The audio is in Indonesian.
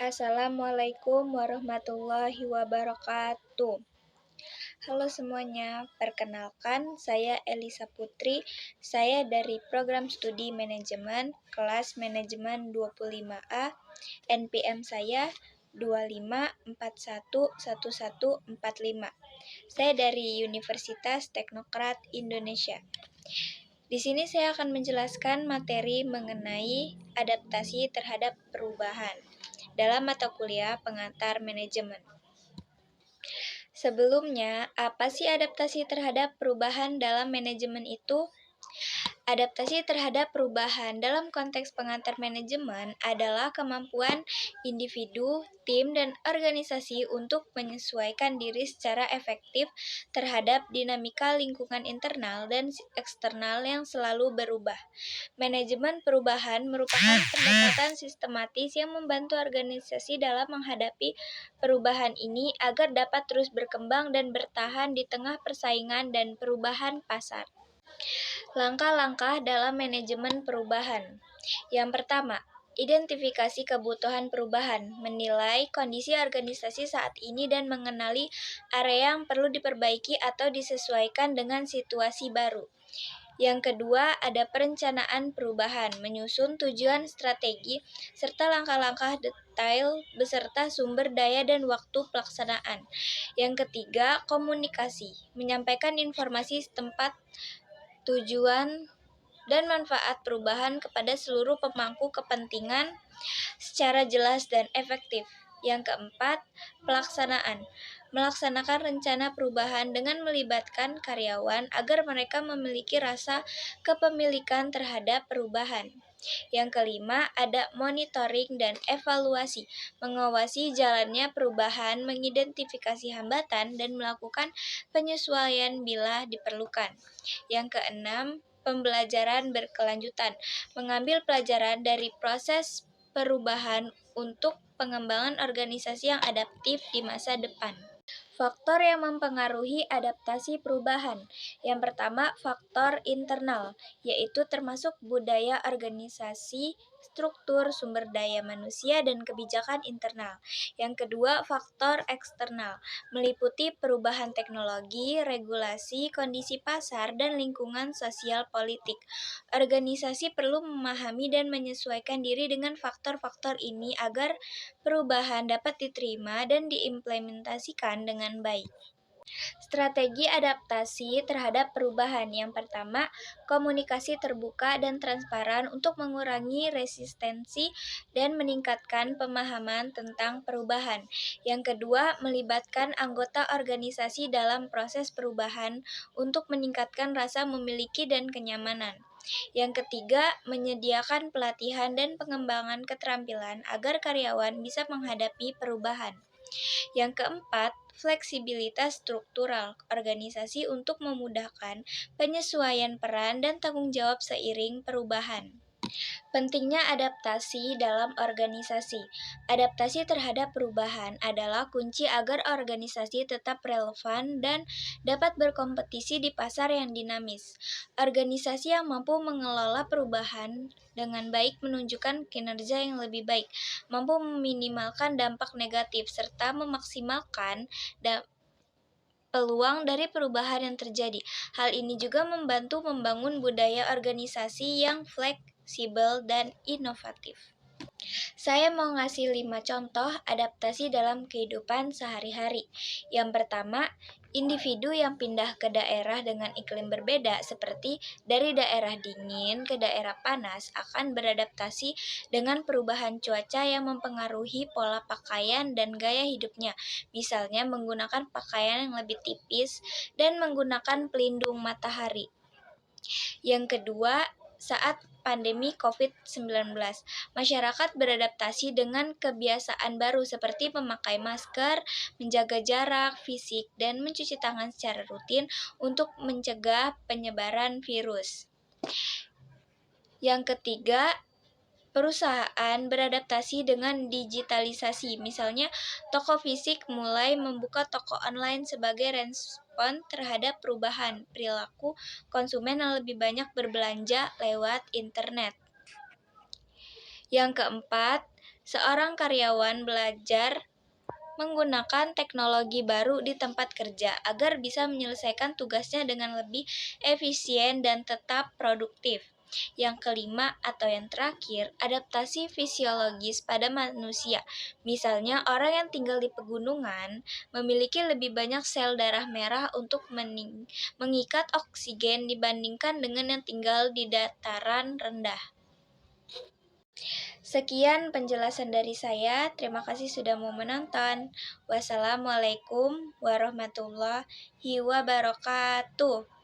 Assalamualaikum warahmatullahi wabarakatuh. Halo semuanya, perkenalkan saya Elisa Putri. Saya dari program studi manajemen kelas manajemen 25A. NPM saya 25411145. Saya dari Universitas Teknokrat Indonesia. Di sini saya akan menjelaskan materi mengenai adaptasi terhadap perubahan dalam mata kuliah pengantar manajemen. Sebelumnya, apa sih adaptasi terhadap perubahan dalam manajemen itu? Adaptasi terhadap perubahan dalam konteks pengantar manajemen adalah kemampuan individu, tim, dan organisasi untuk menyesuaikan diri secara efektif terhadap dinamika lingkungan internal dan eksternal yang selalu berubah. Manajemen perubahan merupakan pendekatan sistematis yang membantu organisasi dalam menghadapi perubahan ini agar dapat terus berkembang dan bertahan di tengah persaingan dan perubahan pasar. Langkah-langkah dalam manajemen perubahan. Yang pertama, identifikasi kebutuhan perubahan, menilai kondisi organisasi saat ini dan mengenali area yang perlu diperbaiki atau disesuaikan dengan situasi baru. Yang kedua, ada perencanaan perubahan, menyusun tujuan strategi serta langkah-langkah detail beserta sumber daya dan waktu pelaksanaan. Yang ketiga, komunikasi, menyampaikan informasi tempat, tujuan, dan manfaat perubahan kepada seluruh pemangku kepentingan secara jelas dan efektif. Yang keempat, pelaksanaan. Melaksanakan rencana perubahan dengan melibatkan karyawan agar mereka memiliki rasa kepemilikan terhadap perubahan. Yang kelima, ada monitoring dan evaluasi. Mengawasi jalannya perubahan, mengidentifikasi hambatan, dan melakukan penyesuaian bila diperlukan. Yang keenam, pembelajaran berkelanjutan. Mengambil pelajaran dari proses perubahan untuk pengembangan organisasi yang adaptif di masa depan. Faktor yang mempengaruhi adaptasi perubahan. Yang pertama, faktor internal, yaitu termasuk budaya organisasi, struktur, sumber daya manusia, dan kebijakan internal. Yang kedua, faktor eksternal, meliputi perubahan teknologi, regulasi, kondisi pasar, dan lingkungan sosial politik. Organisasi perlu memahami dan menyesuaikan diri dengan faktor-faktor ini agar perubahan dapat diterima dan diimplementasikan dengan baik. Strategi adaptasi terhadap perubahan. Yang pertama, komunikasi terbuka dan transparan untuk mengurangi resistensi dan meningkatkan pemahaman tentang perubahan. Yang kedua, melibatkan anggota organisasi dalam proses perubahan untuk meningkatkan rasa memiliki dan kenyamanan. Yang ketiga, menyediakan pelatihan dan pengembangan keterampilan agar karyawan bisa menghadapi perubahan. Yang keempat, fleksibilitas struktural organisasi untuk memudahkan penyesuaian peran dan tanggung jawab seiring perubahan. Pentingnya adaptasi dalam organisasi. Adaptasi terhadap perubahan adalah kunci agar organisasi tetap relevan dan dapat berkompetisi di pasar yang dinamis. Organisasi yang mampu mengelola perubahan dengan baik menunjukkan kinerja yang lebih baik, mampu meminimalkan dampak negatif, serta memaksimalkan peluang dari perubahan yang terjadi. Hal ini juga membantu membangun budaya organisasi yang fleksibel dan inovatif. Saya mau ngasih 5 contoh adaptasi dalam kehidupan sehari-hari. Yang pertama, individu yang pindah ke daerah dengan iklim berbeda seperti dari daerah dingin ke daerah panas akan beradaptasi dengan perubahan cuaca yang mempengaruhi pola pakaian dan gaya hidupnya. Misalnya menggunakan pakaian yang lebih tipis dan menggunakan pelindung matahari. Yang kedua, saat pandemi COVID-19, masyarakat beradaptasi dengan kebiasaan baru seperti memakai masker, menjaga jarak fisik, dan mencuci tangan secara rutin untuk mencegah penyebaran virus. Yang ketiga, perusahaan beradaptasi dengan digitalisasi. Misalnya, toko fisik mulai membuka toko online sebagai respon terhadap perubahan perilaku konsumen yang lebih banyak berbelanja lewat internet. Yang keempat, Seorang karyawan belajar menggunakan teknologi baru di tempat kerja agar bisa menyelesaikan tugasnya dengan lebih efisien dan tetap produktif. Yang kelima atau yang terakhir, adaptasi fisiologis pada manusia. Misalnya, orang yang tinggal di pegunungan memiliki lebih banyak sel darah merah untuk mengikat oksigen dibandingkan dengan yang tinggal di dataran rendah. Sekian penjelasan dari saya. Terima kasih sudah mau menonton. Wassalamualaikum warahmatullahi wabarakatuh.